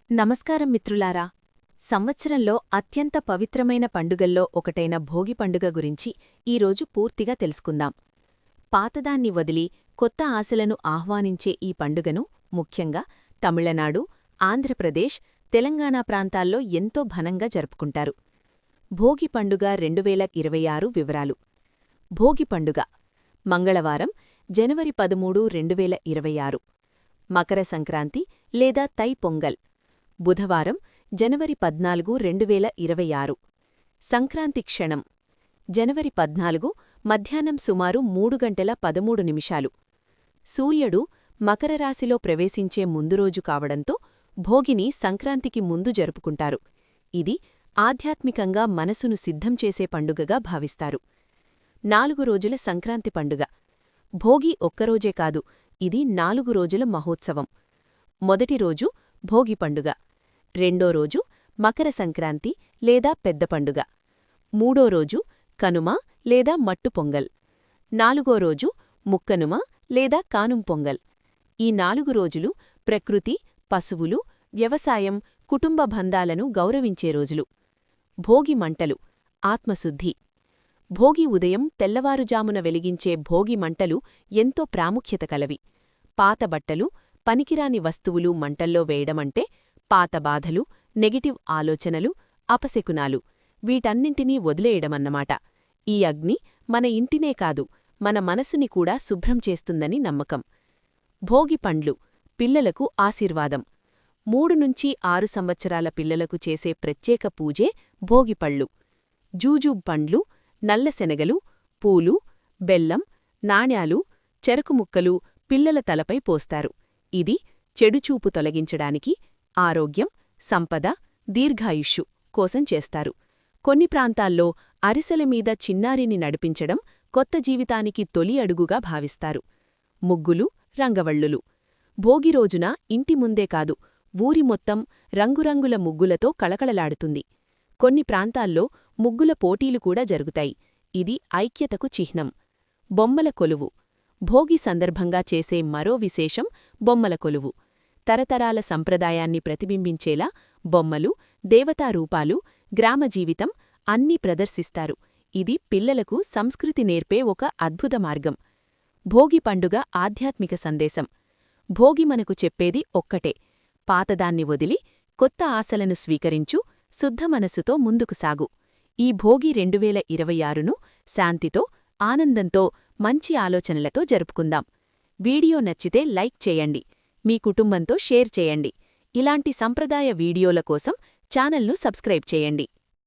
నమస్కారం మిత్రులారా. సంవత్సరంలో అత్యంత పవిత్రమైన పండుగల్లో ఒకటైన భోగి పండుగ గురించి ఈరోజు పూర్తిగా తెలుసుకుందాం. పాతదాన్ని వదిలి కొత్త ఆశలను ఆహ్వానించే ఈ పండుగను ముఖ్యంగా తమిళనాడు, ఆంధ్రప్రదేశ్, తెలంగాణ ప్రాంతాల్లో ఎంతో ఘనంగా జరుపుకుంటారు. భోగి పండుగ 2026 వివరాలు. భోగి పండుగ మంగళవారం జనవరి 13, 2026. మకర సంక్రాంతి లేదా తై పొంగల్ బుధవారం జనవరి 14, 2026. సంక్రాంతి క్షణం జనవరి 14 మధ్యాహ్నం సుమారు 3:13. సూర్యుడు మకర రాశిలో ప్రవేశించే ముందు రోజు కావడంతో భోగిని సంక్రాంతికి ముందు జరుపుకుంటారు. ఇది ఆధ్యాత్మికంగా మనసును సిద్ధం చేసే పండుగగా భావిస్తారు. 4 రోజుల సంక్రాంతి పండుగ. భోగి ఒక్కరోజే కాదు, ఇది 4 రోజుల మహోత్సవం. మొదటి రోజు భోగి పండుగ, రెండో రోజు మకర సంక్రాంతి లేదా పెద్ద పండుగ, మూడో రోజు కనుమ లేదా మట్టు పొంగల్, నాలుగో రోజు ముక్కనుమ లేదా కానుం పొంగల్. ఈ 4 రోజులు ప్రకృతి, పశువులు, వ్యవసాయం, కుటుంబ బంధాలను గౌరవించే రోజులు. భోగి మంటలు ఆత్మశుద్ధి. భోగి ఉదయం తెల్లవారుజామున వెలిగించే భోగి మంటలు ఎంతో ప్రాముఖ్యత కలవి. పాత బట్టలు, పనికిరాని వస్తువులు మంటల్లో వేయడమంటే పాత బాధలు, నెగటివ్ ఆలోచనలు, అపశకునాలు వీటన్నింటినీ వదిలేయడమన్నమాట. ఈ అగ్ని మన ఇంటినే కాదు, మన మనసుని కూడా శుభ్రం చేస్తుందని నమ్మకం. భోగి పండ్లు పిల్లలకు ఆశీర్వాదం. 3-6 సంవత్సరాల పిల్లలకు చేసే ప్రత్యేక పూజే భోగిపళ్ళు. జూజూబ్ పండ్లు, నల్ల శనగలు, పూలు, బెల్లం, నాణ్యాలు, చెరకు ముక్కలు పిల్లల తలపై పోస్తారు. ఇది చెడుచూపు తొలగించడానికి, ఆరోగ్యం, సంపద, దీర్ఘాయుష్షు కోసం చేస్తారు. కొన్ని ప్రాంతాల్లో అరిసెలమీద చిన్నారిని నడిపించడం కొత్త జీవితానికి తొలి అడుగుగా భావిస్తారు. ముగ్గులు, రంగవళ్ళులు. భోగిరోజున ఇంటి ముందే కాదు, ఊరి మొత్తం రంగురంగుల ముగ్గులతో కళకళలాడుతుంది. కొన్ని ప్రాంతాల్లో ముగ్గుల పోటీలు కూడా జరుగుతాయి. ఇది ఐక్యతకు చిహ్నం. బొమ్మల కొలువు. భోగి సందర్భంగా చేసే మరో విశేషం బొమ్మల కొలువు. తరతరాల సంప్రదాయాన్ని ప్రతిబింబించేలా బొమ్మలు, దేవతారూపాలు, గ్రామ జీవితం అన్నీ ప్రదర్శిస్తారు. ఇది పిల్లలకు సంస్కృతి నేర్పే ఒక అద్భుత మార్గం. భోగి పండుగ ఆధ్యాత్మిక సందేశం. భోగి మనకు చెప్పేది ఒక్కటే: పాతదాన్ని వదిలి కొత్త ఆశలను స్వీకరించు, శుద్ధ మనసుతో ముందుకు సాగు. ఈ భోగి 2026ను శాంతితో, ఆనందంతో, మంచి ఆలోచనలతో జరుపుకుందాం. వీడియో నచ్చితే లైక్ చేయండి, మీ కుటుంబంతో షేర్ చేయండి. ఇలాంటి సంప్రదాయ వీడియోల కోసం ఛానల్ను సబ్స్క్రైబ్ చేయండి.